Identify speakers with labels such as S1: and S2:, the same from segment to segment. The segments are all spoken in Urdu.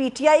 S1: PTI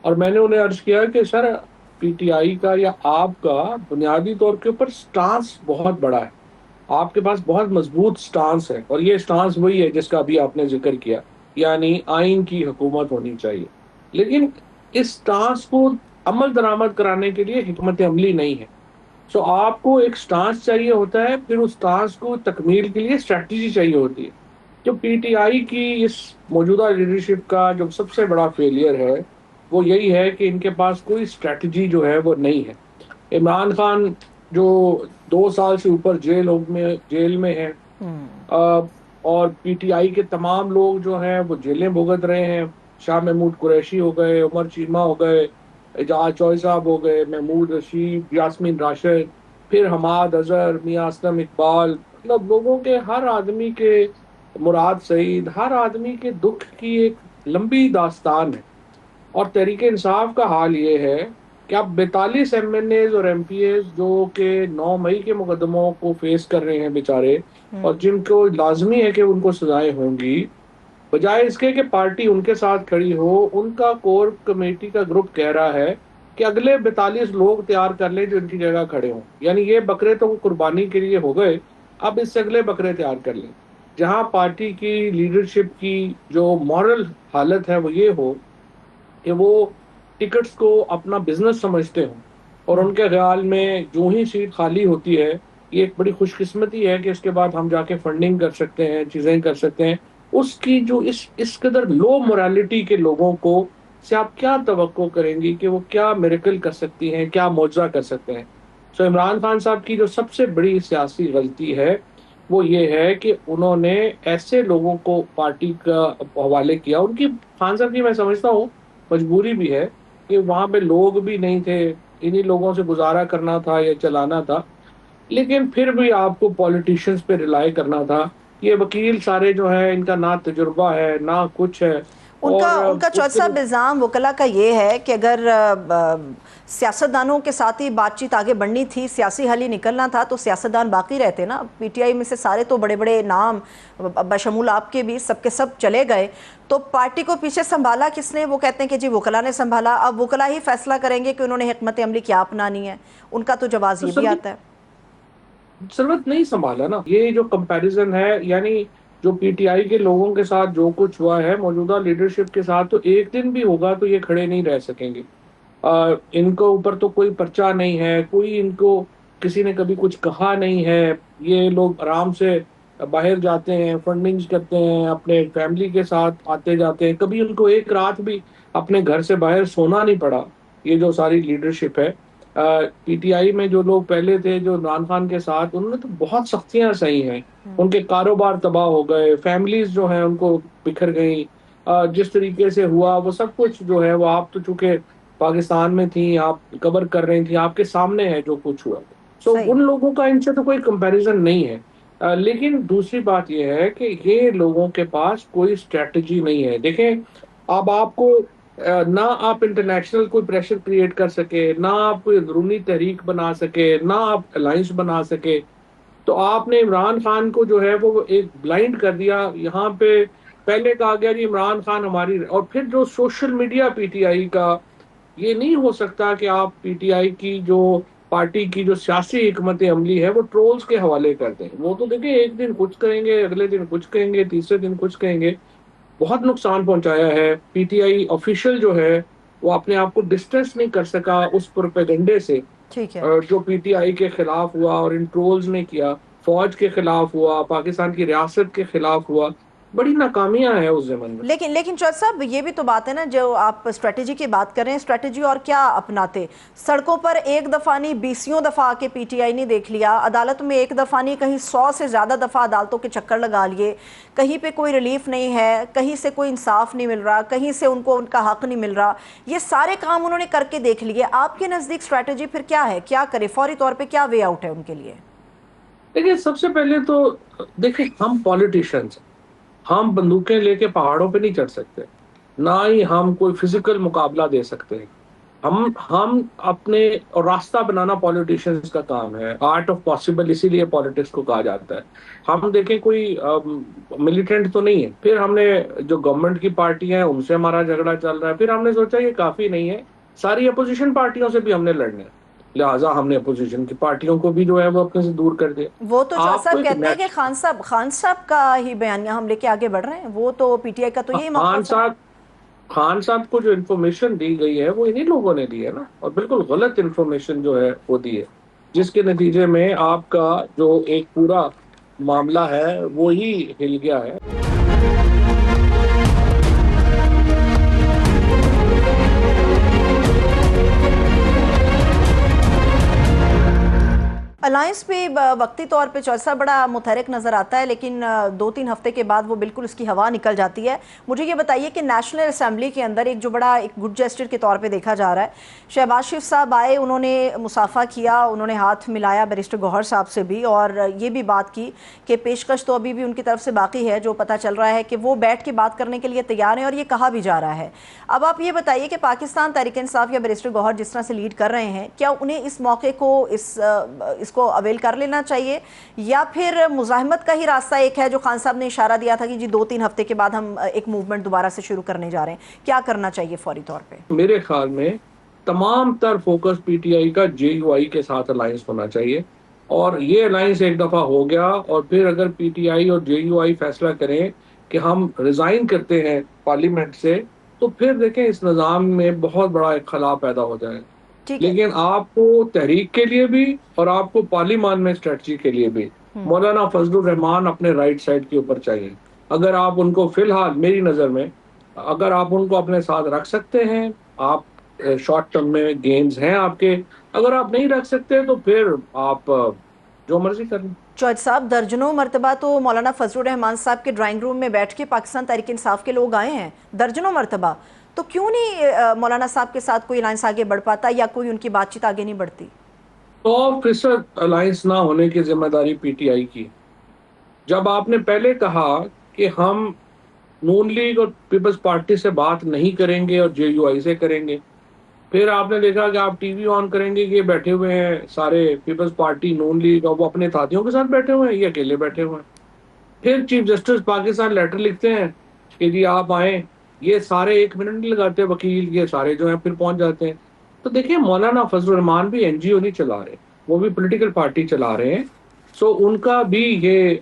S2: اور میں نے انہیں عرض کیا کہ سر پی ٹی آئی کا یا آپ کا بنیادی طور کے اوپر سٹانس بہت بڑا ہے، آپ کے پاس بہت مضبوط سٹانس ہے، اور یہ سٹانس وہی ہے جس کا ابھی آپ نے ذکر کیا، یعنی آئین کی حکومت ہونی چاہیے، لیکن اس سٹانس کو عمل درآمد کرانے کے لیے حکمت عملی نہیں ہے۔ سو آپ کو ایک سٹانس چاہیے ہوتا ہے، پھر اس سٹانس کو تکمیل کے لیے اسٹریٹجی چاہیے ہوتی ہے۔ جو پی ٹی آئی کی اس موجودہ لیڈرشپ کا جو سب سے بڑا فیلئر ہے وہ یہی ہے کہ ان کے پاس کوئی اسٹریٹجی جو ہے وہ نہیں ہے۔ عمران خان جو 2 سال سے اوپر جیل میں ہے، اور پی ٹی آئی کے تمام لوگ جو ہیں وہ جیلیں بھگت رہے ہیں، شاہ محمود قریشی ہو گئے، عمر چیمہ ہو گئے، اعجاز چوہے صاحب ہو گئے، محمود رشید، یاسمین راشد، پھر حماد اظہر، میاں اسلم اقبال، مطلب لوگوں کے ہر آدمی کے، مراد سعید، ہر آدمی کے دکھ کی ایک لمبی داستان ہے۔ اور تحریک انصاف کا حال یہ ہے کہ اب 42 ایم این ایز اور ایم پی ایز جو کہ 9 مئی کے مقدموں کو فیس کر رہے ہیں بیچارے، اور جن کو لازمی ہے کہ ان کو سزائیں ہوں گی، بجائے اس کے کہ پارٹی ان کے ساتھ کھڑی ہو، ان کا کور کمیٹی کا گروپ کہہ رہا ہے کہ اگلے 42 لوگ تیار کر لیں جو ان کی جگہ کھڑے ہوں، یعنی یہ بکرے تو قربانی کے لیے ہو گئے، اب اس سے اگلے بکرے تیار کر لیں۔ جہاں پارٹی کی لیڈرشپ کی جو مورل حالت ہے وہ یہ ہو کہ وہ ٹکٹس کو اپنا بزنس سمجھتے ہوں، اور ان کے خیال میں جو ہی سیٹ خالی ہوتی ہے، یہ ایک بڑی خوش قسمتی ہے کہ اس کے بعد ہم جا کے فنڈنگ کر سکتے ہیں، چیزیں کر سکتے ہیں۔ اس کی جو اس قدر لو مورالٹی کے لوگوں کو سے آپ کیا توقع کریں گی کہ وہ کیا میریکل کر سکتی ہیں، کیا معجزہ کر سکتے ہیں؟ سو عمران خان صاحب کی جو سب سے بڑی سیاسی غلطی ہے وہ یہ ہے کہ انہوں نے ایسے لوگوں کو پارٹی کا حوالے کیا۔ ان کی، خان صاحب کی، میں سمجھتا ہوں مجبوری بھی ہے کہ وہاں پہ لوگ بھی نہیں تھے، انہی لوگوں سے گزارا کرنا تھا یا چلانا تھا، لیکن پھر بھی آپ کو پولیٹیشنز پہ ریلائی کرنا تھا۔ یہ وکیل سارے جو ہیں ان کا نہ تجربہ ہے نہ کچھ ہے، اور
S1: ان کا
S2: اس
S1: چوہدری
S2: کے
S1: صاحب الزام وکلا کا یہ ہے کہ اگر سیاستدانوں کے ساتھ ہی بات چیت آگے بڑھنی تھی، سیاسی حل ہی نکلنا تھا، تو سیاستدان باقی رہتے نا۔ پی ٹی آئی میں سے سارے تو بڑے بڑے نام بشمول آپ کے بھی سب کے سب چلے گئے، تو پارٹی کو پیچھے سنبھالا کس نے؟ وہ کہتے ہیں کہ جی وکلا نے سنبھالا، اب وکلا ہی فیصلہ کریں گے کہ انہوں نے حکمت عملی کیا اپنانی ہے۔ ان کا تو جواز یہ بھی آتا ہے۔
S2: سروت نہیں سنبھالا نا، یہ جو کمپیریزن ہے، یعنی جو پی ٹی آئی کے لوگوں کے ساتھ جو کچھ ہوا ہے موجودہ لیڈرشپ کے ساتھ، تو ایک دن بھی ہوگا تو یہ کھڑے نہیں رہ سکیں گے۔ ان کو اوپر تو کوئی پرچہ نہیں ہے، کوئی ان کو کسی نے کبھی کچھ کہا نہیں ہے، یہ لوگ آرام سے باہر جاتے ہیں، فنڈنگ کرتے ہیں، اپنے فیملی کے ساتھ آتے جاتے ہیں، کبھی ان کو ایک رات بھی اپنے گھر سے باہر سونا نہیں پڑا۔ یہ جو ساری لیڈرشپ ہے پی ٹی آئی میں، جو لوگ پہلے تھے جو عمران خان کے ساتھ، انہوں نے تو بہت سختیاں سہی ہیں، ان کے کاروبار تباہ ہو گئے، فیملیز جو ہیں ان کو بکھر گئیں، جس طریقے سے ہوا وہ سب کچھ جو ہے وہ آپ تو چونکہ پاکستان میں تھیں، آپ کور کر رہی تھیں، آپ کے سامنے ہے جو کچھ ہوا۔ سو
S1: صحیح۔
S2: ان لوگوں کا ان سے تو کوئی کمپیریزن نہیں ہے۔ لیکن دوسری بات یہ ہے کہ یہ لوگوں کے پاس کوئی اسٹریٹجی نہیں ہے۔ دیکھیں، اب آپ کو نہ آپ انٹرنیشنل کوئی پریشر کریٹ کر سکے، نہ آپ کوئی اندرونی تحریک بنا سکے، نہ آپ الائنس بنا سکے، تو آپ نے عمران خان کو جو ہے وہ ایک بلائنڈ کر دیا۔ یہاں پہ پہلے کہا گیا جی عمران خان ہماری، اور پھر جو سوشل میڈیا پی ٹی آئی کا، یہ نہیں ہو سکتا کہ آپ پی ٹی آئی کی جو پارٹی کی جو سیاسی حکمت عملی ہے وہ ٹرولز کے حوالے کر دیں۔ وہ تو دیکھیں ایک دن کچھ کہیں گے، اگلے دن کچھ کہیں گے، تیسرے دن کچھ کہیں گے۔ بہت نقصان پہنچایا ہے۔ پی ٹی آئی آفیشیل جو ہے وہ اپنے آپ کو ڈسٹینس نہیں کر سکا اس پروپیگنڈے سے
S1: ٹھیک ہے۔
S2: جو پی ٹی آئی کے خلاف ہوا اور ان ٹرولز نے کیا، فوج کے خلاف ہوا، پاکستان کی ریاست کے خلاف ہوا، بڑی ناکامیاں ہیں اس زمن میں۔
S1: لیکن چوہدری صاحب یہ بھی تو بات ہے نا، جو آپ اسٹریٹجی کی بات کر رہے ہیں، اسٹریٹجی اور کیا اپناتے؟ سڑکوں پر ایک دفعہ نہیں 20 دفعہ آ کے پی ٹی آئی نے دیکھ لیا، عدالت میں ایک دفعہ نہیں کہیں 100 سے زیادہ دفعہ عدالتوں کے چکر لگا لیے، کہیں پہ کوئی ریلیف نہیں ہے، کہیں سے کوئی انصاف نہیں مل رہا، کہیں سے ان کو ان کا حق نہیں مل رہا، یہ سارے کام انہوں نے کر کے دیکھ لیے۔ آپ کے نزدیک اسٹریٹجی پھر کیا ہے؟ کیا کرے فوری طور پہ؟ کیا وے آؤٹ ہے ان کے لیے؟
S2: دیکھیں، سب سے پہلے تو دیکھیں، ہم پولیٹیشنز، ہم بندوقیں لے کے پہاڑوں پہ نہیں چڑھ سکتے، نہ ہی ہم کوئی فزیکل مقابلہ دے سکتے ہیں۔ ہم اپنے اور راستہ بنانا پالیٹیشینز کا کام ہے، آرٹ آف پاسبل، اسی لیے پالیٹکس کو کہا جاتا ہے. ہم دیکھیں کوئی ملیٹنٹ تو نہیں ہے. پھر ہم نے جو گورنمنٹ کی پارٹی ہیں ان سے ہمارا جھگڑا چل رہا ہے، پھر ہم نے سوچا یہ کافی نہیں ہے، ساری اپوزیشن پارٹیوں سے بھی ہم نے لڑنا ہے، لہٰذا ہم نے اپوزیشن کی پارٹیوں کو بھی جو ہے وہ اپنے سے دور کر دیا.
S1: وہ تو جج
S2: آپ کو
S1: صاحب
S2: ایک
S1: کہتے ہیں کہ خان صاحب کا ہی بیانیہ ہم لے کے آگے بڑھ رہے ہیں، وہ تو پی ٹی آئی کا تو یہی
S2: خان
S1: موقف ہے.
S2: صاحب خان صاحب کو جو انفارمیشن دی گئی ہے وہ انہی لوگوں نے دی ہے نا، اور بالکل غلط انفارمیشن جو ہے وہ دی ہے، جس کے نتیجے میں آپ کا جو ایک پورا معاملہ ہے وہی ہل گیا ہے.
S1: الائنس بھی وقتی طور پہ چوسا بڑا متحرک نظر آتا ہے، لیکن 2-3 ہفتے کے بعد وہ بالکل اس کی ہوا نکل جاتی ہے. مجھے یہ بتائیے کہ نیشنل اسمبلی کے اندر ایک جو بڑا ایک گڈ جیسٹر کے طور پہ دیکھا جا رہا ہے، شہباز شریف صاحب آئے، انہوں نے مصافحہ کیا، انہوں نے ہاتھ ملایا بیرسٹر گوہر صاحب سے بھی، اور یہ بھی بات کی کہ پیشکش تو ابھی بھی ان کی طرف سے باقی ہے. جو پتہ چل رہا ہے کہ وہ بیٹھ کے بات کرنے کے لیے تیار ہیں، اور یہ کہا بھی جا رہا ہے. اب آپ یہ بتائیے کہ پاکستان تحریک انصاف یا بیرسٹر گوہر جس طرح سے لیڈ کر رہے ہیں، کیا انہیں اس موقع کو اس کو اویل کر لینا چاہیے، یا پھر مزاحمت کا ہی راستہ ایک ہے جو خان صاحب نے اشارہ دیا تھا کہ جی 2-3 ہفتے کے بعد ہم ایک موومنٹ دوبارہ سے شروع کرنے جا رہے ہیں، کیا کرنا چاہیے فوری طور پہ؟
S2: میرے خیال میں تمام تر فوکس پی ٹی آئی کا جے یو آئی کے ساتھ الائنس ہونا چاہیے، اور یہ الائنس ایک دفعہ ہو گیا اور پھر اگر پی ٹی آئی اور جے یو آئی فیصلہ کریں کہ ہم ریزائن کرتے ہیں پارلیمنٹ سے، تو پھر دیکھیں اس نظام میں بہت بڑا ایک خلا پیدا ہو جائے.
S1: ٹھیک ہے.
S2: لیکن آپ کو تحریک کے لیے بھی اور آپ کو پارلیمان میں اسٹریٹجی کے لیے بھی مولانا فضل الرحمان اپنے رائٹ سائڈ کے اوپر چاہیے. اگر آپ ان کو فی الحال میری نظر میں اگر آپ ان کو اپنے ساتھ رکھ سکتے ہیں، آپ شارٹ ٹرم میں گینز ہیں آپ کے، اگر آپ نہیں رکھ سکتے تو پھر آپ جو مرضی کر لیں.
S1: جج صاحب، درجنوں مرتبہ تو مولانا فضل الرحمان صاحب کے ڈرائنگ روم میں بیٹھ کے پاکستان تحریک انصاف کے لوگ آئے ہیں، درجنوں مرتبہ. تو کیوں نہیں مولانا صاحب کے ساتھ کوئی الائنس آگے بڑھ پاتا، یا کوئی ان کی بات چیت آگے نہیں بڑھتی؟
S2: 100% الائنس نہ ہونے کی ذمہ داری پی ٹی آئی کی. جب آپ نے پہلے کہا کہ ہم نون لیگ اور پیپلز پارٹی سے بات نہیں کریں گے اور جے یو آئی سے کریں گے، پھر آپ نے دیکھا کہ آپ ٹی وی آن کریں گے کہ یہ بیٹھے ہوئے ہیں سارے پیپلز پارٹی، نون لیگ، اور وہ اپنے ساتھیوں کے ساتھ بیٹھے ہوئے ہیں، یہ اکیلے بیٹھے ہوئے ہیں. پھر چیف جسٹس پاکستان لیٹر لکھتے ہیں کہ جی آپ آئیں، یہ سارے 1 منٹ نہیں لگاتے وکیل، یہ سارے جو ہیں پھر پہنچ جاتے ہیں. تو دیکھیں مولانا فضل الرحمان بھی این جی او نہیں چلا رہے، وہ بھی پولیٹیکل پارٹی چلا رہے ہیں. سو ان کا بھی یہ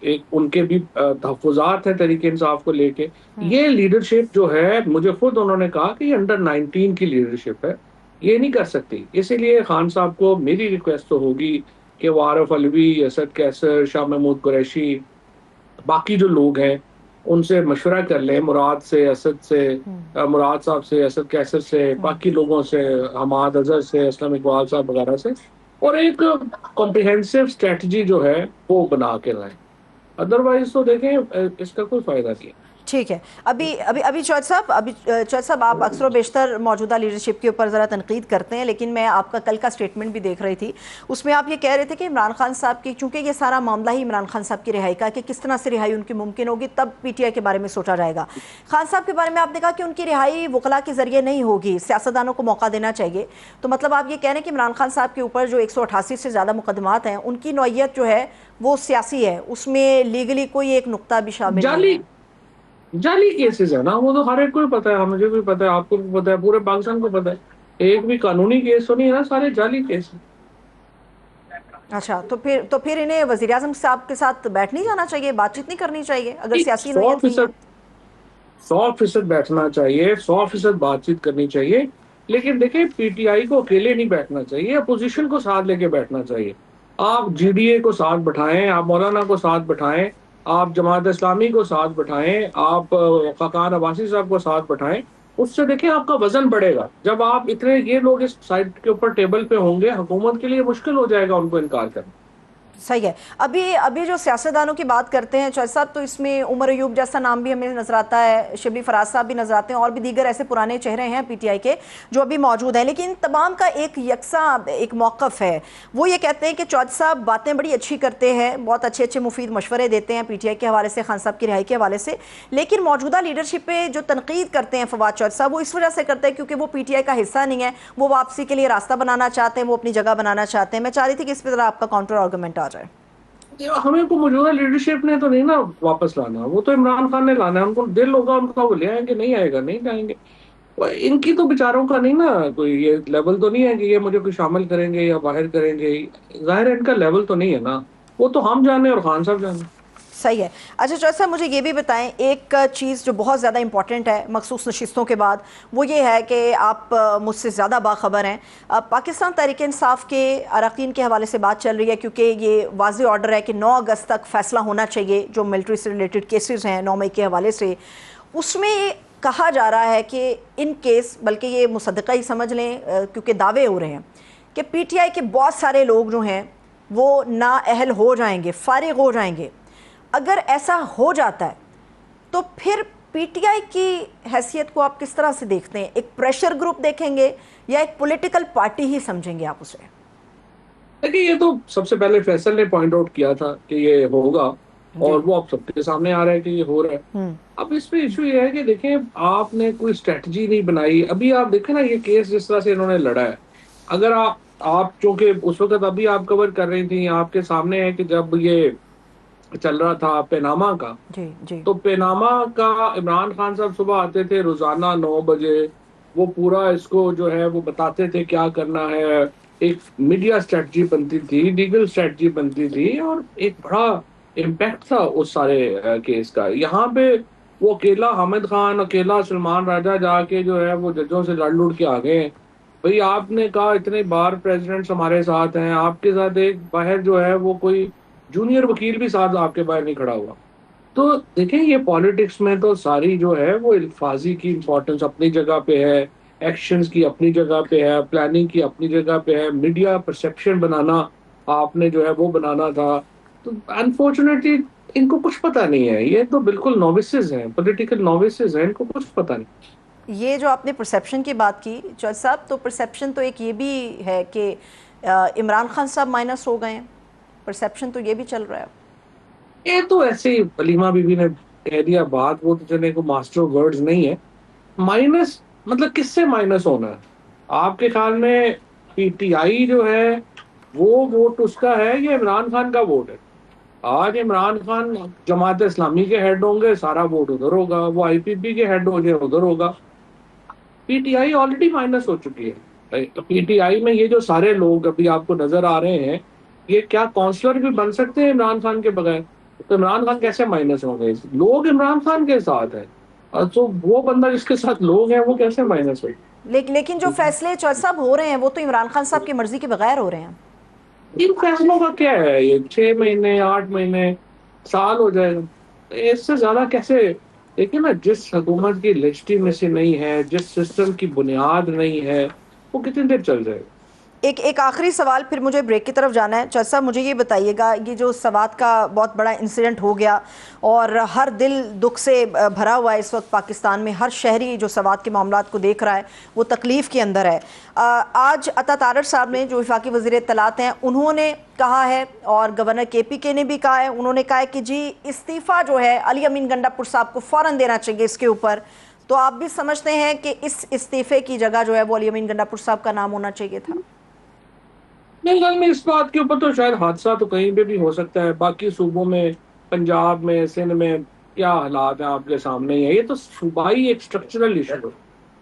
S2: ایک ان کے بھی تحفظات ہیں تحریک انصاف کو لے کے. یہ لیڈرشپ جو ہے، مجھے خود انہوں نے کہا کہ یہ انڈر 19 کی لیڈرشپ ہے، یہ نہیں کر سکتی. اسی لیے خان صاحب کو میری ریکویسٹ تو ہوگی کہ وہ عارف علوی، اسد کیسر، شاہ محمود قریشی، باقی جو لوگ ہیں ان سے مشورہ کر لیں، مراد سے، اسد سے، مراد صاحب سے، اسد کیسر سے، باقی لوگوں سے، حماد اظہر سے، اسلم اقبال صاحب وغیرہ سے، اور ایک کمپریہنسو اسٹریٹجی جو ہے وہ بنا کے لائیں. ادروائز تو دیکھیں اس کا کوئی فائدہ نہیں ہے.
S1: ٹھیک ہے. ابھی چوہد صاحب آپ اکثر و بیشتر موجودہ لیڈرشپ کے اوپر ذرا تنقید کرتے ہیں، لیکن میں آپ کا کل کا سٹیٹمنٹ بھی دیکھ رہی تھی، اس میں آپ یہ کہہ رہے تھے کہ عمران خان صاحب کی، چونکہ یہ سارا معاملہ ہی عمران خان صاحب کی رہائی کا، کہ کس طرح سے رہائی ان کی ممکن ہوگی، تب پی ٹی آئی کے بارے میں سوچا جائے گا. خان صاحب کے بارے میں آپ نے کہا کہ ان کی رہائی وکلاء کے ذریعے نہیں ہوگی، سیاستدانوں کو موقع دینا چاہیے. تو مطلب آپ یہ کہہ رہے ہیں کہ عمران خان صاحب کے اوپر جو 188 سے زیادہ مقدمات ہیں، ان کی نوعیت جو ہے وہ سیاسی ہے، اس میں لیگلی کوئی ایک نقطہ بھی شامل نہیں ہے؟
S2: جعلی کیسز ہے نا، وہ تو ہر ایک کو پتا ہے، مجھے بھی پتا ہے، آپ کو بھی پتا ہے، پورے پاکستان کو پتا ہے. ایک بھی قانونی کیس تو نہیں ہے نا، سارے جعلی کیس ہیں.
S1: اچھا، تو پھر انہیں وزیراعظم صاحب کے ساتھ بیٹھ نہیں جانا چاہیے، بات چیت نہیں کرنی چاہیے اگر سیاسی نوعیت نہیں ہے؟
S2: 100% بیٹھنا چاہیے، 100% بات چیت کرنی چاہیے. لیکن دیکھیں پی ٹی آئی کو اکیلے نہیں بیٹھنا چاہیے، اپوزیشن کو ساتھ لے کے بیٹھنا چاہیے. آپ جی ڈی اے کو ساتھ بٹھائیں، آپ مولانا کو ساتھ بٹھائیں، آپ جماعت اسلامی کو ساتھ بٹھائیں، آپ خاقان عباسی صاحب کو ساتھ بٹھائیں. اس سے دیکھیں آپ کا وزن بڑھے گا. جب آپ اتنے یہ لوگ اس سائڈ کے اوپر ٹیبل پہ ہوں گے، حکومت کے لیے مشکل ہو جائے گا ان کو انکار کرنا.
S1: صحیح ہے. ابھی جو سیاستدانوں کی بات کرتے ہیں چوہدری صاحب، تو اس میں عمر ایوب جیسا نام بھی ہمیں نظر آتا ہے، شبلی فراز صاحب بھی نظر آتے ہیں، اور بھی دیگر ایسے پرانے چہرے ہیں پی ٹی آئی کے جو ابھی موجود ہیں، لیکن تمام کا ایک یکساں ایک موقف ہے. وہ یہ کہتے ہیں کہ چوہدری صاحب باتیں بڑی اچھی کرتے ہیں، بہت اچھے اچھے مفید مشورے دیتے ہیں پی ٹی آئی کے حوالے سے، خان صاحب کی رہائی کے حوالے سے، لیکن موجودہ لیڈرشپ پہ جو تنقید کرتے ہیں فواد چوہدری صاحب، وہ اس وجہ سے کرتے ہیں کیونکہ وہ پی ٹی آئی کا حصہ نہیں ہے، وہ واپسی کے لیے راستہ بنانا چاہتے ہیں، وہ اپنی جگہ بنانا چاہتے ہیں. میں چاہ رہی تھی کہ اس پہ ذرا آپ کا کاؤنٹر آرگومنٹ آ جائے.
S2: ہمیں کو موجودہ لیڈرشپ نے تو نہیں نا واپس لانا، وہ تو عمران خان نے لانا ہے. ان کو دل ہوگا ان کا، وہ لے آئیں گے، نہیں آئے گا نہیں جائیں گے. ان کی تو بیچاروں کا نہیں نا کوئی یہ لیول تو نہیں ہے کہ یہ مجھے کوئی شامل کریں گے یا باہر کریں گے. ظاہر ہے ان کا لیول تو نہیں ہے نا، وہ تو ہم جانے اور خان صاحب جانے.
S1: صحیح ہے. اچھا چوہدری صاحب، مجھے یہ بھی بتائیں، ایک چیز جو بہت زیادہ امپورٹنٹ ہے مخصوص نشستوں کے بعد، وہ یہ ہے کہ آپ مجھ سے زیادہ باخبر ہیں، پاکستان تحریک انصاف کے اراکین کے حوالے سے بات چل رہی ہے، کیونکہ یہ واضح آرڈر ہے کہ 9 اگست تک فیصلہ ہونا چاہیے جو ملٹری سے ریلیٹڈ کیسز ہیں 9 مئی کے حوالے سے. اس میں کہا جا رہا ہے کہ ان کیس، بلکہ یہ مصدقہ ہی سمجھ لیں کیونکہ دعوے ہو رہے ہیں کہ پی ٹی آئی کے بہت سارے لوگ جو ہیں وہ نااہل ہو جائیں گے، فارغ ہو جائیں گے. اگر ایسا ہو جاتا ہے تو پھر پی ٹی آئی کی حیثیت کو آپ کس طرح سے دیکھتے ہیں؟ ایک پریشر گروپ دیکھیں گے یا ایک پولیٹیکل پارٹی ہی سمجھیں گے آپ اسے؟
S2: دیکھیں، یہ تو سب سے پہلے فیصل نے پوائنٹ آؤٹ کیا تھا کہ یہ ہوگا، اور وہ اب سب کے سامنے آ رہا ہے کہ یہ ہو رہا ہے. اب اس پہ ایشو یہ ہے کہ دیکھیں، آپ نے کوئی اسٹریٹجی نہیں بنائی. ابھی آپ دیکھیں نا، یہ کیس جس طرح سے انہوں نے لڑا ہے، اگر آپ چونکہ اس وقت ابھی آپ کور کر رہی تھیں، آپ کے سامنے ہے کہ جب یہ چل رہا تھا پیناما کا، تو پیناما کا عمران خان صاحب صبح آتے تھے روزانہ 9 بجے، وہ پورا اس کو جو ہے وہ بتاتے تھے کیا کرنا ہے. ایک میڈیا اسٹریٹجی بنتی تھی، لیگل اسٹریٹجی بنتی تھی، اور ایک بڑا امپیکٹ تھا اس سارے کیس کا. یہاں پہ وہ اکیلا حامد خان، اکیلا سلمان راجہ جا کے جو ہے وہ ججوں سے لڑ لڑ کے آ گئے ہیں. بھئی آپ نے کہا اتنے بار پریزیڈنٹس ہمارے ساتھ ہیں، آپ کے ساتھ ایک باہر جو ہے وہ کوئی جونیئر وکیل بھی ساتھ آپ کے باہر نہیں کھڑا ہوا. تو دیکھیں، یہ پالیٹکس میں تو ساری جو ہے وہ الفاظی کی امپورٹنس اپنی جگہ پہ ہے، ایکشنز کی اپنی جگہ پہ ہے، پلاننگ کی اپنی جگہ پہ ہے، میڈیا پرسیپشن بنانا آپ نے جو ہے وہ بنانا تھا. تو انفارچونیٹلی ان کو کچھ پتہ نہیں ہے. یہ تو بالکل نووسز ہیں، پولیٹیکل نووسز ہیں، ان کو کچھ پتہ نہیں.
S1: یہ جو آپ نے پرسیپشن کی بات کی چوہدری صاحب، تو پرسیپشن تو ایک یہ بھی ہے کہ عمران خان صاحب مائنس ہو گئے ہیں، پرسیپشن تو یہ بھی چل رہا ہے.
S2: یہ تو ایسے ہی علیمہ بی بی نے کہہ دیا بات، وہ تو چلے کو ماسٹر ورڈز نہیں ہے. مائنس مطلب کس سے مائنس ہونا ہے؟ آپ کے خیال میں پی ٹی آئی جو ہے وہ ووٹ اس کا ہے یا عمران خان کا ووٹ ہے؟ آج عمران خان جماعت اسلامی کے ہیڈ ہوں گے، سارا ووٹ ادھر ہوگا. وہ آئی پی پی کے ہیڈ ہوں گے، ادھر ہوگا. P T I already minus ہو چکی ہے. پی ٹی آئی میں یہ جو سارے لوگ ابھی آپ کو نظر آ رہے ہیں، یہ کیا کونسلر بھی بن سکتے ہیں عمران خان کے بغیر؟ تو عمران خان کیسے مائنس ہوں گے؟ لوگ عمران خان کے ساتھ ہیں، تو وہ بندہ جس کے ساتھ لوگ ہیں وہ کیسے مائنس ہوگا؟
S1: لیکن جو فیصلے چوہدری صاحب ہو رہے ہیں وہ تو عمران خان صاحب کی مرضی کے بغیر ہو رہے ہیں.
S2: ان فیصلوں کا کیا ہے؟ یہ 6 مہینے، 8 مہینے، سال ہو جائے گا. اس سے زیادہ کیسے؟ دیکھیں نا، جس حکومت کی لیجٹیمیسی نہیں ہے، جس سسٹم کی بنیاد نہیں ہے، وہ کتنی دیر چل جائے گا؟
S1: ایک آخری سوال، پھر مجھے بریک کی طرف جانا ہے. چوہدری صاحب مجھے یہ بتائیے گا، یہ جو سوات کا بہت بڑا انسیڈنٹ ہو گیا اور ہر دل دکھ سے بھرا ہوا ہے اس وقت پاکستان میں، ہر شہری جو سوات کے معاملات کو دیکھ رہا ہے وہ تکلیف کے اندر ہے. آج عطا تارڑ صاحب نے، جو وفاقی وزیر اطلاعات ہیں، انہوں نے کہا ہے، اور گورنر کے پی کے نے بھی کہا ہے، انہوں نے کہا ہے کہ جی استعفیٰ جو ہے علی امین گنڈا پور صاحب کو فوراً دینا چاہیے اس کے اوپر. تو آپ بھی سمجھتے ہیں کہ اس استعفے کی جگہ جو ہے وہ علی امین گنڈا پور صاحب کا نام ہونا چاہیے تھا؟
S2: میرے خیال میں اس بات کے اوپر تو شاید حادثہ تو کہیں پہ بھی ہو سکتا ہے. باقی صوبوں میں، پنجاب میں، سندھ میں کیا حالات ہیں آپ کے سامنے ہی ہے. یہ تو صوبائی ایک اسٹرکچرل ایشو ہے.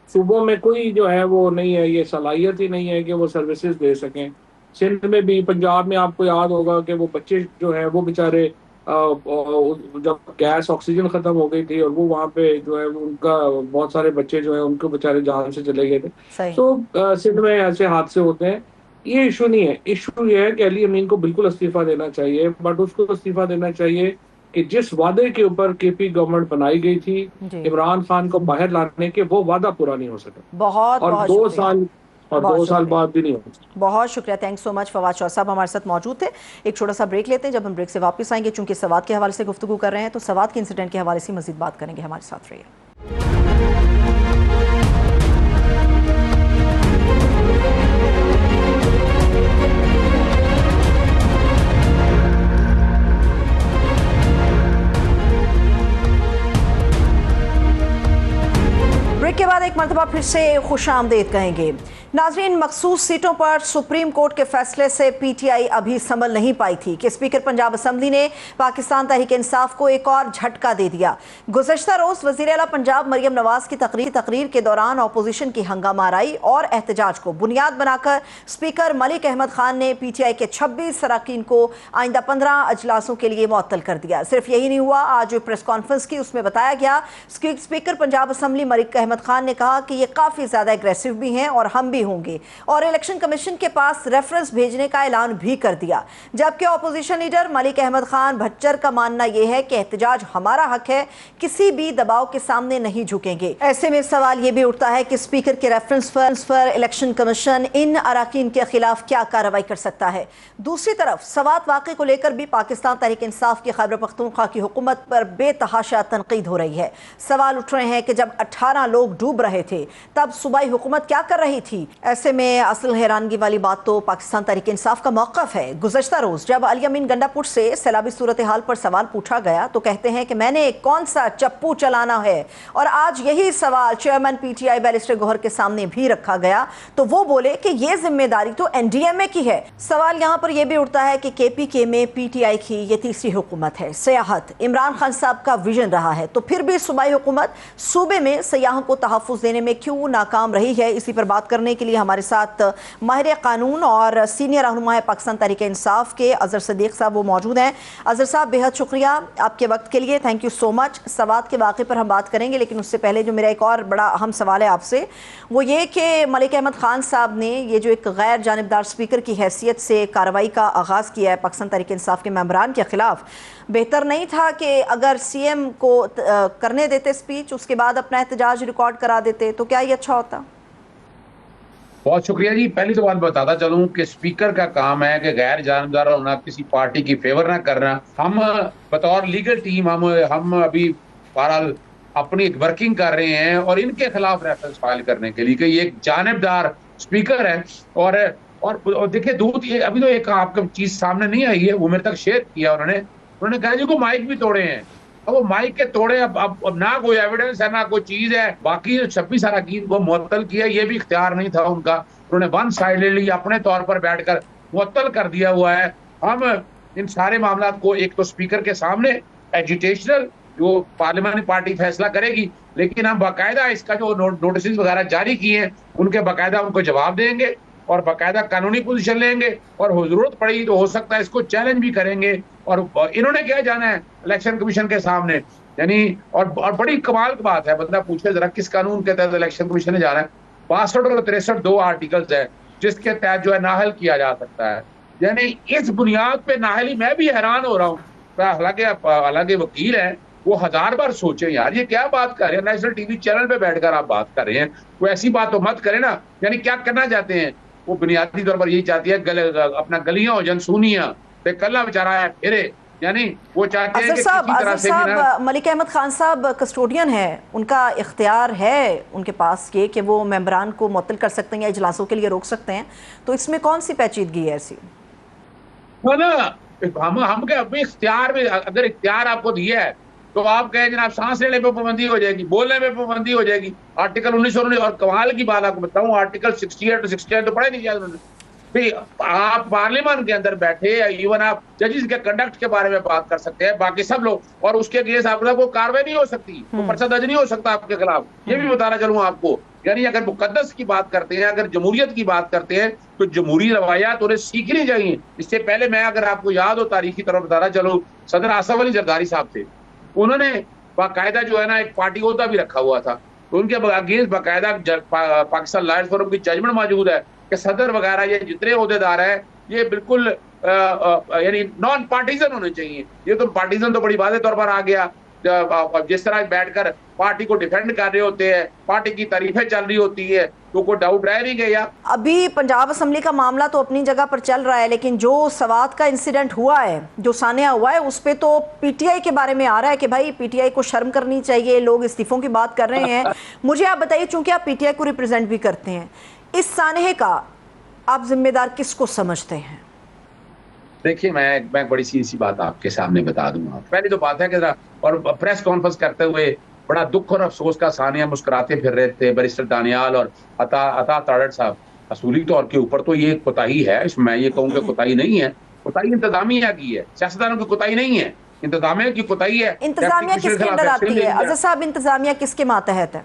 S2: صوبوں میں کوئی جو ہے وہ نہیں ہے، یہ صلاحیت ہی نہیں ہے کہ وہ سروسز دے سکیں. سندھ میں بھی، پنجاب میں آپ کو یاد ہوگا کہ وہ بچے جو ہے وہ بیچارے جب گیس آکسیجن ختم ہو گئی تھی، اور وہ وہاں پہ جو ہے ان کا بہت سارے بچے جو ہیں ان کو بیچارے جان سے چلے گئے تھے.
S1: صحیح.
S2: تو سندھ میں ایسے حادثے ہوتے ہیں. یہ ایشو نہیں ہے. ایشو یہ ہے کہ علی امین کو بالکل استعفیٰ دینا چاہیے، بٹ اس کو استعفیٰ دینا چاہیے کہ جس وعدے کے اوپر کے پی گورنمنٹ بنائی گئی تھی
S1: جی
S2: عمران خان کو باہر لانے کے، وہ وعدہ پورا نہیں ہو سکا.
S1: بہت
S2: اور
S1: بہت
S2: 2
S1: شکریہ.
S2: سال اور
S1: بہت
S2: 2 سال
S1: شکریہ،
S2: بعد بھی نہیں ہو سکتا.
S1: بہت شکریہ، تھینک سو مچ. فواد شاہ صاحب ہمارے ساتھ موجود تھے. ایک چھوٹا سا بریک لیتے ہیں. جب ہم بریک سے واپس آئیں گے، چونکہ سوات کے حوالے سے گفتگو کر رہے ہیں، تو سوات کے انسیڈنٹ کے حوالے سے مزید بات کریں گے. ہمارے ساتھ رہیے. بریک کے بعد ایک مرتبہ پھر سے خوش آمدید کہیں گے. ناظرین، مخصوص سیٹوں پر سپریم کورٹ کے فیصلے سے پی ٹی آئی ابھی سنبھل نہیں پائی تھی کہ اسپیکر پنجاب اسمبلی نے پاکستان تحریک انصاف کو ایک اور جھٹکا دے دیا. گزشتہ روز وزیر اعلیٰ پنجاب مریم نواز کی تقریر کے دوران اپوزیشن کی ہنگامہ آرائی اور احتجاج کو بنیاد بنا کر اسپیکر ملک احمد خان نے پی ٹی آئی کے 26 اراکین کو آئندہ 15 اجلاسوں کے لیے معطل کر دیا. صرف یہی نہیں ہوا، آج جو پریس کانفرنس کی اس میں بتایا گیا اسپیکر پنجاب اسمبلی ملک احمد خان نے کہا کہ یہ کافی زیادہ اگریسو بھی ہیں اور ہم بھی ہوں گے، اور الیکشن کمیشن کے پاس ریفرنس بھیجنے کا اعلان بھی کر دیا. جبکہ اپوزیشن لیڈر ملک احمد خان بھچر کا ماننا یہ ہے کہ احتجاج ہمارا حق ہے، کسی بھی دباؤ کے سامنے نہیں جھکیں گے. ایسے میں سوال یہ بھی اٹھتا ہے کہ اسپیکر کے ریفرنس پر الیکشن کمیشن ان اراکین کے خلاف کیا کارروائی کر سکتا ہے. دوسری طرف سوات واقعے کو لے کر بھی پاکستان تحریک انصاف کی خیبر پختونخوا کی حکومت پر بے تحاشا تنقید ہو رہی ہے. سوال اٹھ رہے ہیں کہ جب 18 لوگ ڈوب رہے تھے تب صوبائی حکومت کیا کر رہی تھی. ایسے میں اصل حیرانگی والی بات تو پاکستان تحریک انصاف کا موقف ہے. گزشتہ روز جب علی امین گنڈا پور سے سیلابی صورتحال پر سوال پوچھا گیا تو کہتے ہیں کہ میں نے کون سا چپو چلانا ہے، اور آج یہی سوال chairman P T I barrister Gohar کے سامنے بھی رکھا گیا تو وہ بولے کہ یہ ذمہ داری تو این ڈی ایم اے کی ہے. سوال یہاں پر یہ بھی اٹھتا ہے کہ کے پی کے میں پی ٹی آئی کی یہ تیسری حکومت ہے. سیاحت عمران خان صاحب کا ویژن رہا ہے، تو پھر بھی صوبائی حکومت صوبے میں سیاحوں کو تحفظ دینے میں کیوں ناکام رہی ہے؟ اسی پر بات کرنے کے لیے ہمارے ساتھ ماہر قانون اور سینئر رہنما ہے پاکستان تحریک انصاف کے اظہر صدیق صاحب، وہ موجود ہیں. اظہر صاحب، بے حد شکریہ آپ کے وقت کے لیے، تھینک یو سو مچ. سوات کے واقعے پر ہم بات کریں گے، لیکن اس سے پہلے جو میرا ایک اور بڑا اہم سوال ہے آپ سے، وہ یہ کہ ملک احمد خان صاحب نے یہ جو ایک غیر جانبدار اسپیکر کی حیثیت سے کارروائی کا آغاز کیا ہے پاکستان تحریک انصاف کے ممبران کے خلاف، بہتر نہیں تھا کہ اگر سی ایم کو کرنے دیتے اسپیچ، اس کے بعد اپنا احتجاج ریکارڈ کرا دیتے، تو کیا یہ اچھا ہوتا؟
S3: بہت شکریہ جی. پہلی تو بات بتاتا چلوں کہ اسپیکر کا کام ہے کہ غیر جانبدار ہونا، کسی پارٹی کی فیور نہ کرنا. ہم بطور لیگل ٹیم ہم ابھی بہرحال اپنی ایک ورکنگ کر رہے ہیں اور ان کے خلاف ریفرنس فائل کرنے کے لیے کہ یہ ایک جانبدار اسپیکر ہے. اور دیکھیں ابھی تو ایک آپ کی چیز سامنے نہیں آئی ہے، وہ میرے تک شیئر کیا انہوں نے کہا جی کو مائک بھی توڑے ہیں. اب وہ مائک کے توڑے اب نہ کوئی ایویڈنس ہے نہ کوئی چیز ہے. باقی 26 اراکین کو معطل کیا، یہ بھی اختیار نہیں تھا ان کا. انہوں نے ون سائیڈلی اپنے طور پر بیٹھ کر معطل کر دیا ہوا ہے. ہم ان سارے معاملات کو ایک تو اسپیکر کے سامنے ایجیٹیشنل جو پارلیمانی پارٹی فیصلہ کرے گی، لیکن ہم باقاعدہ اس کا جو نوٹسز وغیرہ جاری کیے ہیں ان کے باقاعدہ ان کو جواب دیں گے اور باقاعدہ قانونی پوزیشن لیں گے، اور ضرورت پڑی تو ہو سکتا ہے اس کو چیلنج بھی کریں گے. اور انہوں نے کیا جانا ہے الیکشن کمیشن کے سامنے، یعنی اور بڑی کمال کی بات ہے، بندہ پوچھے ذرا کس قانون کے تحت الیکشن کمیشن نے جانا ہے. 62 اور 63 دو آرٹیکلز ہیں جس کے تحت جو ہے نااہل کیا جا سکتا ہے. یعنی اس بنیاد پہ نااہلی میں بھی حیران ہو رہا ہوں. حالانکہ وکیل ہیں، وہ 1000 بار سوچیں یار یہ کیا بات کر رہے ہیں. نیشنل ٹی وی چینل پہ بیٹھ کر آپ بات کر رہے ہیں، کوئی ایسی بات تو مت کریں نا. یعنی کیا کرنا چاہتے ہیں وہ؟ بنیادی طور پر یہی چاہتی ہے اپنا گلیاں ہو جنسونیاں تے کلہ بیچارہ ہے پھرے. یعنی وہ چاہتے ہیں کہ کسی طرح سے بھی نا.
S1: ملک احمد خان صاحب کسٹوڈین ہیں، ان کا اختیار ہے ان کے پاس یہ کہ وہ ممبران کو معطل کر سکتے ہیں یا اجلاسوں کے لیے روک سکتے ہیں، تو اس میں کون سی پیچیدگی ہے ایسی؟
S3: ہم کہ اپنے اختیار میں اگر اختیار آپ کو دیا ہے تو آپ کہیں جناب سانس لینے پہ پابندی ہو جائے گی، بولنے پہ پابندی ہو جائے گی. آرٹیکل 1919 اور کمال کی بات آپ کو بتاؤں، آرٹیکل 68 اور 69 تو پڑھے نہیں جائے انہوں نے. آپ پارلیمان کے اندر بیٹھے یا ایون آپ ججز کے کنڈکٹ کے بارے میں بات کر سکتے ہیں، باقی سب لوگ، اور اس کے اگینسٹ آپ کو کاروائی نہیں ہو سکتی، وہ پرچہ درج نہیں ہو سکتا آپ کے خلاف. یہ بھی بتانا چلوں آپ کو. یعنی اگر مقدس کی بات کرتے ہیں، اگر جمہوریت کی بات کرتے ہیں تو جمہوری روایات انہیں سیکھنی چاہیے. اس سے پہلے میں اگر آپ کو یاد ہو تاریخی طور پر بتانا چلوں، صدر آصف علی زرداری صاحب تھے، انہوں نے باقاعدہ جو ہے نا ایک پارٹی عہدہ بھی رکھا ہوا تھا. تو ان کے اگینسٹ باقاعدہ پاکستان لائرز فورم کی ججمنٹ موجود ہے کہ صدر وغیرہ یہ جتنے عہدے دار ہیں یہ بالکل یعنی نان پارٹیزن ہونے چاہیے. یہ تو پارٹیزن تو بڑی واضح طور پر آ گیا. جس طرح بیٹھ کر پارٹی کو ڈیفینڈ کر رہے ہوتے ہیں، پارٹی کی تعریفیں چل رہی ہوتی ہے، تو کوئی ڈاؤٹ رہ نہیں گیا.
S1: ابھی پنجاب اسمبلی کا معاملہ تو اپنی جگہ پر چل رہا ہے، لیکن جو سوات کا انسیڈنٹ ہوا ہے، جو سانحہ ہوا ہے، اس پہ تو پی ٹی آئی کے بارے میں آ رہا ہے کہ بھائی پی ٹی آئی کو شرم کرنی چاہیے، لوگ استعفوں کی بات کر رہے ہیں. مجھے آپ بتائیے، چونکہ آپ پی ٹی آئی کو ریپرزینٹ بھی کرتے ہیں، اس سانحے کا آپ ذمہ دار کس کو سمجھتے ہیں؟
S3: دیکھیے میں بڑی سی بات آپ کے سامنے بتا دوں گا. پہلی تو بات ہے کہ اور پریس کانفرنس کرتے ہوئے بڑا دکھ اور افسوس کا سانحہ مسکراتے پھر رہے تھے بیرسٹر دانیال اور عطا تارڑ صاحب. اصولی طور کے اوپر تو یہ کوتاہی ہے، اس میں یہ کہوں کہ کوتاہی نہیں ہے، کوتاہی انتظامیہ کی ہے، سیاستدانوں کی کوتاہی نہیں ہے، انتظامیہ کی کوتاہی ہے.
S1: انتظامیہ کس کے اندر آتی ہے عزت صاحب؟ انتظامیہ کس کے ماتحت ہے؟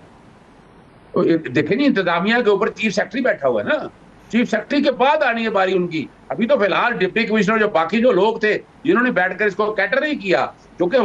S3: دیکھیں جی، انتظامیہ کے اوپر چیف سیکرٹری بیٹھا ہوا ہے نا. چیف سیکرٹری کے بعد آنی ہے باری ان کی. ابھی تو فی الحال ڈپٹی کمشنر جو باقی جو لوگ تھے جنہوں نے بیٹھ کر اس کو کیٹر نہیں کیا، کیونکہ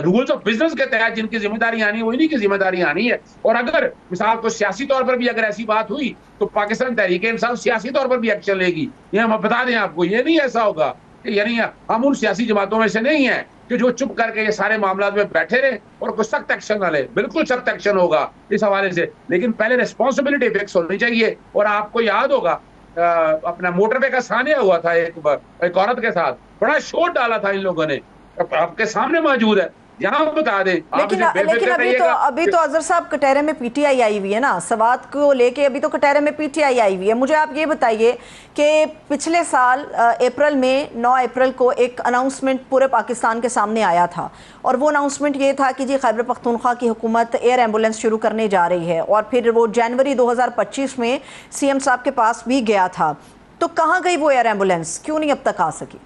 S3: رولز آف بزنس کے تحت جن کی ذمہ داری آنی ہے وہی نہیں کی ذمہ داری آنی ہے. اور اگر مثال کو سیاسی طور پر بھی اگر ایسی بات ہوئی تو پاکستان تحریک انصاف سیاسی طور پر بھی ایکشن لے گی. یہ ہم بتا دیں آپ کو، یہ نہیں ایسا ہوگا کہ یعنی ہم ان سیاسی جماعتوں میں سے نہیں ہیں کہ جو چپ کر کے یہ سارے معاملات میں بیٹھے رہے اور کوئی سخت ایکشن نہ لے. بالکل سخت ایکشن ہوگا اس حوالے سے، لیکن پہلے ریسپانسبلٹی فکس ہونی چاہیے. اور آپ کو یاد ہوگا اپنا موٹر وے کا سانحہ ہوا تھا ایک عورت کے ساتھ، بڑا شور ڈالا تھا ان لوگوں نے، آپ کے سامنے موجود ہے. یہاں بتا دیں
S1: لیکن ابھی تو اظہر صاحب کٹہرے میں پی ٹی آئی آئی ہوئی ہے نا، سوات کو لے کے ابھی تو کٹہرے میں پی ٹی آئی آئی ہوئی ہے. مجھے آپ یہ بتائیے کہ پچھلے سال اپریل میں 9 اپریل کو ایک اناؤنسمنٹ پورے پاکستان کے سامنے آیا تھا، اور وہ اناؤنسمنٹ یہ تھا کہ جی خیبر پختونخوا کی حکومت ایئر ایمبولینس شروع کرنے جا رہی ہے، اور پھر وہ جنوری 2025 میں سی ایم صاحب کے پاس بھی گیا تھا. تو کہاں گئی وہ ایئر ایمبولینس؟ کیوں نہیں اب تک آ سکی؟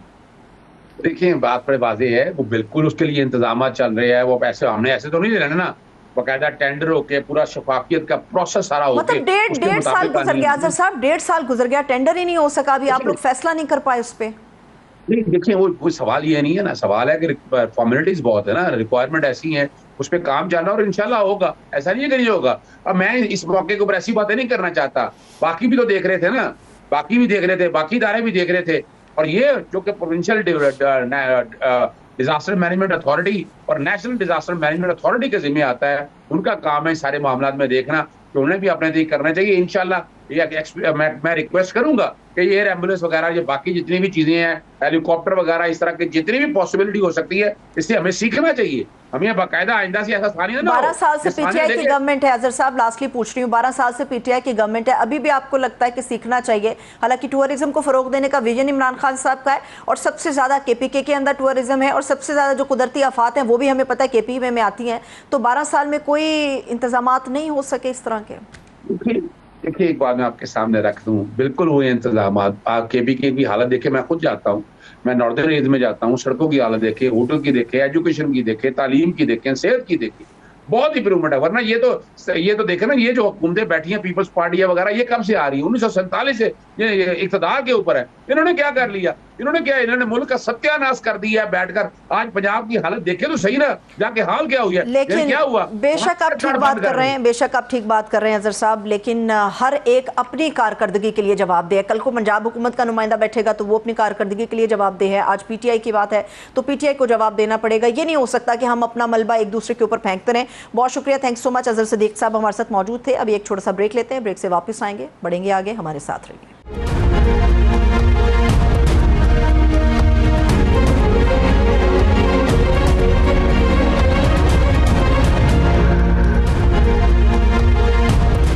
S3: دیکھیں بات بڑے واضح ہے، وہ بالکل اس کے لیے انتظامات چل رہے ہیں. وہ ایسے ہم نے ایسے تو نہیں لینا نا، باقاعدہ ٹینڈر ہو کے پورا شفافیت کا پروسیس سارا ہو کے
S1: مطلب ڈیڑھ سال گزر گیا اظہر صاحب، 1.5 سال گزر گیا، ٹینڈر ہی نہیں ہو سکا، ابھی آپ لوگ فیصلہ نہیں کر پائے اس پہ.
S3: نہیں دیکھیں، وہ کوئی سوال یہ نہیں ہے نا، سوال ہے کہ فارمیلٹیز بہت ہے نا، ریکوائرمنٹ ایسی ہیں، اس پہ کام چل رہا ہے اور انشاءاللہ ہوگا. ایسا نہیں ہے کہ نہیں ہوگا. اب میں اس موقع کے اوپر ایسی باتیں نہیں کرنا چاہتا. باقی بھی تو دیکھ رہے تھے نا، باقی بھی دیکھ رہے تھے، باقی ادارے بھی دیکھ رہے تھے. اور یہ جو کہ پروونشل ڈیزاسٹر مینجمنٹ اتھارٹی اور نیشنل ڈیزاسٹر مینجمنٹ اتھارٹی کے ذمہ آتا ہے، ان کا کام ہے سارے معاملات میں دیکھنا، کہ انہیں بھی اپنے طریقے کرنا چاہیے. انشاءاللہ میں ریکویسٹ کروں گا کہ یہ ایئر ایمبولینس وغیرہ، یہ باقی جتنی بھی چیزیں ہیں، ہیلی کاپٹر وغیرہ، اس طرح کی جتنی بھی پاسبلٹی ہو سکتی ہے، اس سے ہمیں سیکھنا چاہیے. ہمیں باقاعدہ آئندہ سے ایسا ثانیہ نہ ہو.
S1: 12 سال سے پی ٹی آئی کی گورنمنٹ ہے اظہر صاحب، لاسٹلی پوچھ رہی ہوں، 12 سال سے پی ٹی آئی کی گورنمنٹ ہے، ابھی بھی آپ کو لگتا ہے کہ سیکھنا چاہیے؟ حالانکہ ٹورزم کو فروغ دینے کا ویژن عمران خان صاحب کا ہے، اور سب سے زیادہ کے پی کے اندر ٹورزم ہے، اور سب سے زیادہ جو قدرتی آفات ہیں وہ بھی ہمیں پتہ ہے کے پی میں آتی ہیں. تو 12 سال میں کوئی انتظامات نہیں ہو سکے اس طرح کے؟
S3: دیکھیے ایک بات میں آپ کے سامنے رکھ دوں، بالکل ہوئے انتظامات. آپ کے پی کی حالت دیکھیں، میں خود جاتا ہوں، میں ناردرن ایریز میں جاتا ہوں، سڑکوں کی حالت دیکھیں، ہوٹل کی دیکھیں، ایجوکیشن کی دیکھیں، تعلیم کی دیکھیں، صحت کی دیکھیں، بہت امپرومنٹ ہے. ورنہ یہ تو دیکھیں نا، یہ جو حکومتیں بیٹھی ہیں پیپلز پارٹی وغیرہ، یہ کب سے آ رہی ہیں؟ 1947 سے یہ اقتدار کے اوپر ہے. انہوں نے کیا کر لیا؟ انہوں نے ملک کا ستیہ ناش کر دیا ہے بیٹھ کر. آج پنجاب کی حالت دیکھیں تو صحیح نا، جا کے حال کیا ہوئی ہے.
S1: لیکن
S3: کیا ہوا؟
S1: بے شک آپ ٹھیک بات کر رہے ہیں، بے شک آپ ٹھیک بات کر رہے ہیں اظہر صاحب، لیکن ہر ایک اپنی کارکردگی کے لیے جواب دہ ہے. کل کو پنجاب حکومت کا نمائندہ بیٹھے گا تو وہ اپنی کارکردگی کے لیے جواب دہ ہے. آج پی ٹی آئی کی بات ہے تو پی ٹی آئی کو جواب دینا پڑے گا. یہ نہیں ہو سکتا کہ ہم اپنا ملبہ ایک دوسرے کے اوپر پھینکتے رہیں. بہت شکریہ، تھینکس سو مچ. اظہر صدیق صاحب ہمارے ساتھ موجود تھے. ابھی ایک چھوٹا سا بریک لیتے ہیں، بریک سے واپس آئیں گے، بڑھیں گے آگے، ہمارے ساتھ رہیے.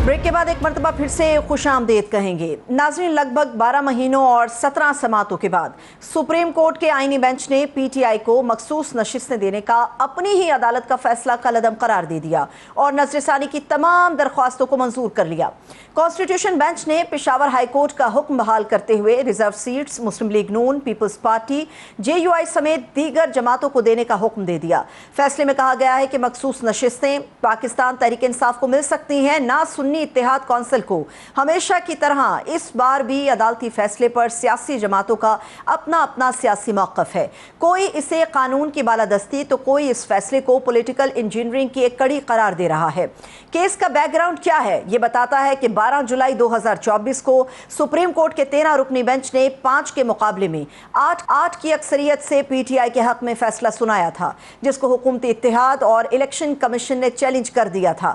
S1: بریک کے بعد ایک مرتبہ پھر سے خوش آمدید کہیں گے. ناظرین، لگ بھگ 12 مہینوں اور 17 سماعتوں کے بعد سپریم کورٹ کے آئینی بینچ نے پی ٹی آئی کو مخصوص نشستیں دینے کا اپنی ہی عدالت کا فیصلہ کالعدم قرار دے دیا اور نظر ثانی کی تمام درخواستوں کو منظور کر لیا. کانسٹیٹیوشن بینچ نے پشاور ہائی کورٹ کا حکم بحال کرتے ہوئے ریزرو سیٹس مسلم لیگ نون، People's Party, J U I سمیت دیگر جماعتوں کو دینے کا حکم دے دیا. فیصلے میں کہا گیا ہے کہ مخصوص نشستیں پاکستان تحریک انصاف کو مل سکتی ہیں، نہ سنی اتحاد کونسل کو. ہمیشہ کی طرح اس بار بھی عدالتی فیصلے پر سیاسی جماعتوں کا اپنا اپنا سیاسی موقف ہے. کوئی اسے قانون کی بالادستی تو کوئی اس فیصلے کو پولیٹیکل انجینئرنگ کی ایک کڑی قرار دے رہا ہے. کیس کا بیک گراؤنڈ کیا ہے؟ یہ بتاتا ہے کہ 12 جولائی 2024 کو سپریم کورٹ کے 13 رکنی بینچ نے 5 کے مقابلے میں 8 کی اکثریت سے پی ٹی آئی کے حق میں فیصلہ سنایا تھا، جس کو حکومتی اتحاد اور الیکشن کمیشن نے چیلنج کر دیا تھا.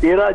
S4: 13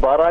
S4: 12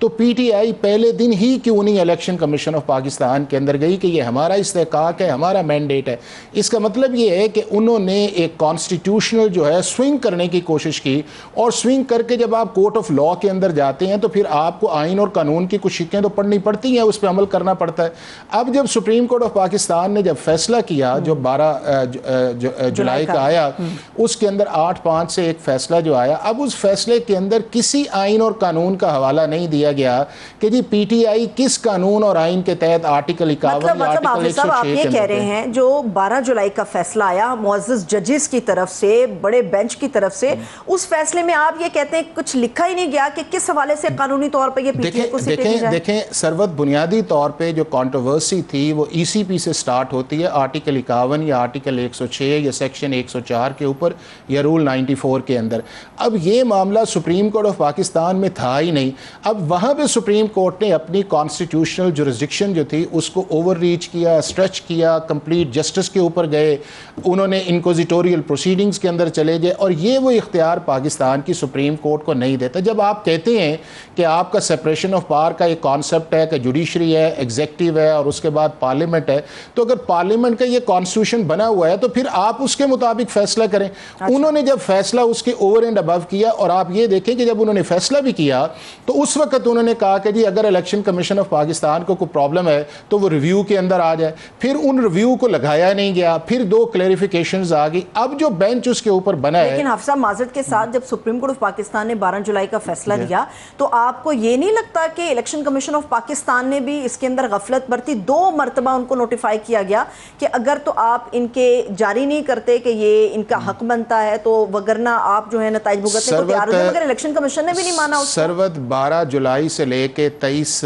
S5: تو پی ٹی آئی پہلے دن ہی کیوں نہیں الیکشن کمیشن آف پاکستان کے اندر گئی کہ یہ ہمارا استحقاق ہے, ہمارا مینڈیٹ ہے. اس کا مطلب یہ ہے کہ انہوں نے ایک کانسٹیٹیوشنل جو ہے سوئنگ کرنے کی کوشش کی, اور سوئنگ کر کے جب آپ کورٹ آف لا کے اندر جاتے ہیں تو پھر آپ کو آئین اور قانون کی کچھ شکیں تو پڑھنی پڑتی ہیں, اس پہ عمل کرنا پڑتا ہے. اب جب سپریم کورٹ آف پاکستان نے جب فیصلہ کیا جو 12 جولائی کا آیا, اس کے اندر 8-5 سے ایک فیصلہ جو آیا, اب اس فیصلے کے اندر کسی آئین اور قانون کا حوالہ نہیں دیا گیا کہ جی پی ٹی آئی کس قانون اور آئین کے تحت آرٹیکل 51 یا آرٹیکل 106
S1: آپ یہ کہہ رہے ہیں جو 12 جولائی کا فیصلہ آیا معزز ججز کی طرف سے, بڑے بینچ کی طرف سے, اس فیصلے میں آپ یہ کہتے ہیں کچھ لکھا ہی نہیں گیا کہ کس حوالے سے قانونی طور پہ یہ پی ٹی آئی کو سیٹیں دی جائے؟
S5: دیکھیں سروت, بنیادی طور پہ جو کانٹروورسی تھی وہ ای سی پی سے سٹارٹ ہوتی ہے, آرٹیکل 51 یا آرٹیکل 106 یا سیکشن 104 کے اوپر یا رول 94 کے اندر. اب یہ معاملہ سپریم کورٹ آف پاکستان میں تھا ہی نہیں. اب وہاں پہ سپریم کورٹ نے اپنی کانسٹیٹیوشنل جورسڈکشن جو تھی اس کو اوور ریچ کیا, اسٹریچ کیا, کمپلیٹ جسٹس کے اوپر گئے, انہوں نے انکوزیٹوریل پروسیڈنگز کے اندر چلے گئے, اور یہ وہ اختیار پاکستان کی سپریم کورٹ کو نہیں دیتا. جب آپ کہتے ہیں کہ آپ کا سپریشن آف پاور کا ایک کانسیپٹ ہے کہ جوڈیشری ہے, ایگزیکٹو ہے, اور اس کے بعد پارلیمنٹ ہے, تو اگر پارلیمنٹ کا یہ کانسٹیٹیوشن بنا ہوا ہے تو پھر آپ اس کے مطابق فیصلہ کریں. انہوں نے جب فیصلہ اس کے اوور اینڈ ابو کیا, اور آپ یہ دیکھیں کہ جب انہوں نے فیصلہ بھی کیا تو اس وقت انہوں نے کہا کہ جی اگر الیکشن کمیشن آف پاکستان کو کوئی پرابلم ہے تو وہ ریویو کے اندر آ جائے. پھر ان ریویو کو لگایا نہیں گیا, پھر 2 کلیریفیکیشنز آ گئی. اب جو بینچ اس کے اوپر بنا ہے,
S1: لیکن حافظ معذرت کے ساتھ جب سپریم کورٹ آف پاکستان نے 12 جولائی کا فیصلہ دیا تو آپ کو یہ نہیں لگتا کہ الیکشن کمیشن آف پاکستان نے بھی اس کے اندر غفلت برتی؟ 2 مرتبہ ان کو نوٹیفائی کیا گیا کہ اگر تو آپ ان کے جاری نہیں کرتے کہ یہ ان کا حق بنتا ہے تو وگرنہ آپ جو ہے نتائج بھگتنے کو تیار ہو جائیں, مگر الیکشن کمیشن نے بھی نہیں مانا اس کو.
S5: سروت 12 جولائی سے لے کے 23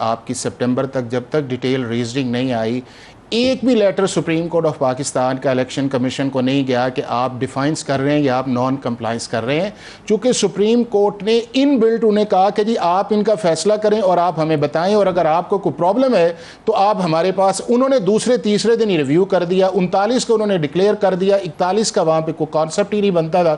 S5: آپ کی سپٹمبر تک جب تک ڈیٹیل ریزننگ نہیں آئی, ایک بھی letter Supreme Court of Pakistan کا الیکشن کمیشن کو نہیں گیا کہ آپ ڈیفائنس کر رہے ہیں یا آپ نان کمپلائنس کر رہے ہیں, چونکہ سپریم کورٹ نے ان بلٹ انہیں کہا کہ جی آپ ان کا فیصلہ کریں اور آپ ہمیں بتائیں, اور اگر آپ کو کوئی پرابلم ہے تو آپ ہمارے پاس. انہوں نے دوسرے تیسرے دن ہی ریویو کر دیا, 39 کو انہوں نے ڈکلیئر کر دیا, 41 کا وہاں پہ کوئی کانسیپٹ ہی نہیں بنتا تھا.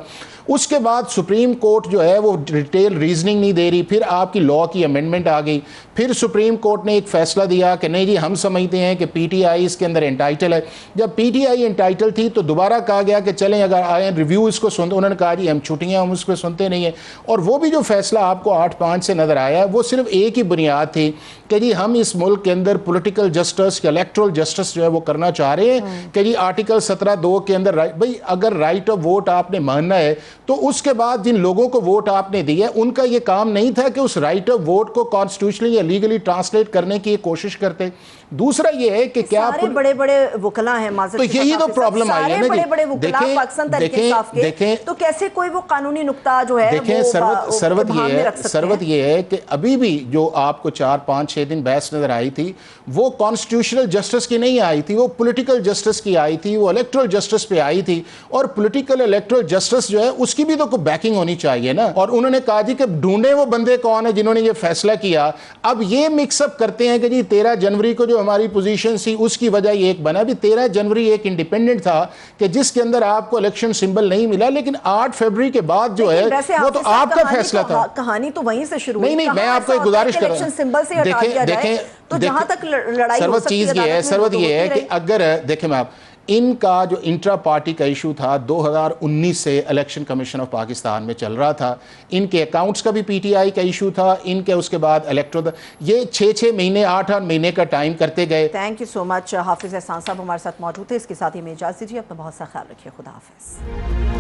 S5: اس کے بعد سپریم کورٹ جو ہے وہ ڈیٹیل ریزننگ نہیں دے رہی, پھر آپ کی لا کی امینڈمنٹ آ گئی, پھر سپریم کورٹ نے ایک فیصلہ دیا کہ نہیں جی ہم سمجھتے ہیں کہ پی ٹی آئی اس کے اندر انٹائٹل ہے. جب پی ٹی آئی انٹائٹل تھی تو دوبارہ کہا گیا کہ چلیں اگر آئیں ریویو اس کو سنتے, انہوں نے کہا جی ہم چھٹیاں ہم اس کو سنتے نہیں ہیں. اور وہ بھی جو فیصلہ آپ کو 8-5 سے نظر آیا وہ صرف ایک ہی بنیاد تھی کہ جی ہم اس ملک کے اندر پولیٹیکل جسٹس یا الیکٹرل جسٹس جو ہے وہ کرنا چاہ رہے ہیں کہ جی آرٹیکل 17(2) کے اندر بھئی اگر رائٹ آف ووٹ آپ نے ماننا ہے تو اس کے بعد جن لوگوں کو ووٹ آپ نے دیا ان کا یہ کام نہیں تھا کہ اس رائٹ آف ووٹ کو کانسٹیٹیوشنلی یا لیگلی ٹرانسلیٹ کرنے کی کوشش کرتے. دوسرا یہ ہے کہ کیا
S1: سارے بڑے بڑے وکلا ہیں,
S5: تو یہی تو پرابلم آئی ہے نا
S1: بڑے بڑے وکلا پاکستان تحریک انصاف کے, تو کیسے کوئی وہ قانونی نقطہ جو ہے
S5: دیکھیں سروت یہ ہے کہ ابھی بھی جو آپ کو 4-5-6 دن بحث نظر آئی تھی وہ کانسٹیٹیوشنل جسٹس کی نہیں آئی تھی, وہ پولیٹیکل جسٹس کی آئی تھی, وہ الیکٹرل جسٹس پہ آئی تھی. اور پولیٹیکل الیکٹرل جسٹس جو ہے اس کی بھی تو کوئی بیکنگ ہونی چاہیے نا. اور انہوں نے کہا جی کہ ڈھونڈے وہ بندے کون ہیں جنہوں نے یہ فیصلہ کیا. اب یہ مکس اپ کرتے ہیں کہ جی 13 جنوری کو جو ہماری پوزیشن تھی اس کی وجہ یہ ایک بنا, بھی 13 جنوری ایک انڈیپینڈنٹ تھا کہ جس کے اندر آپ کو الیکشن سمبل نہیں ملا, لیکن 8 فروری کے بعد جو ہے وہ تو آپ کا فیصلہ تھا.
S1: کہانی تو وہیں سے شروع.
S5: نہیں میں آپ کو ایک گزارش کر رہا ہوں, دیکھیں سروت یہ ہے کہ اگر دیکھیں میں آپ ان کا جو انٹرا پارٹی کا ایشو تھا 2019 سے الیکشن کمیشن آف پاکستان میں چل رہا تھا, ان کے اکاؤنٹس کا بھی پی ٹی آئی کا ایشو تھا, ان کے اس کے بعد الیکٹرل, یہ 6 مہینے 8 مہینے کا ٹائم کرتے گئے.
S1: تھینک یو سو مچ. حافظ احسان صاحب ہمارے ساتھ موجود تھے. اس کے ساتھ ہی میں اجازت دیجیے, اپنا بہت سا خیال رکھیے. خدا حافظ.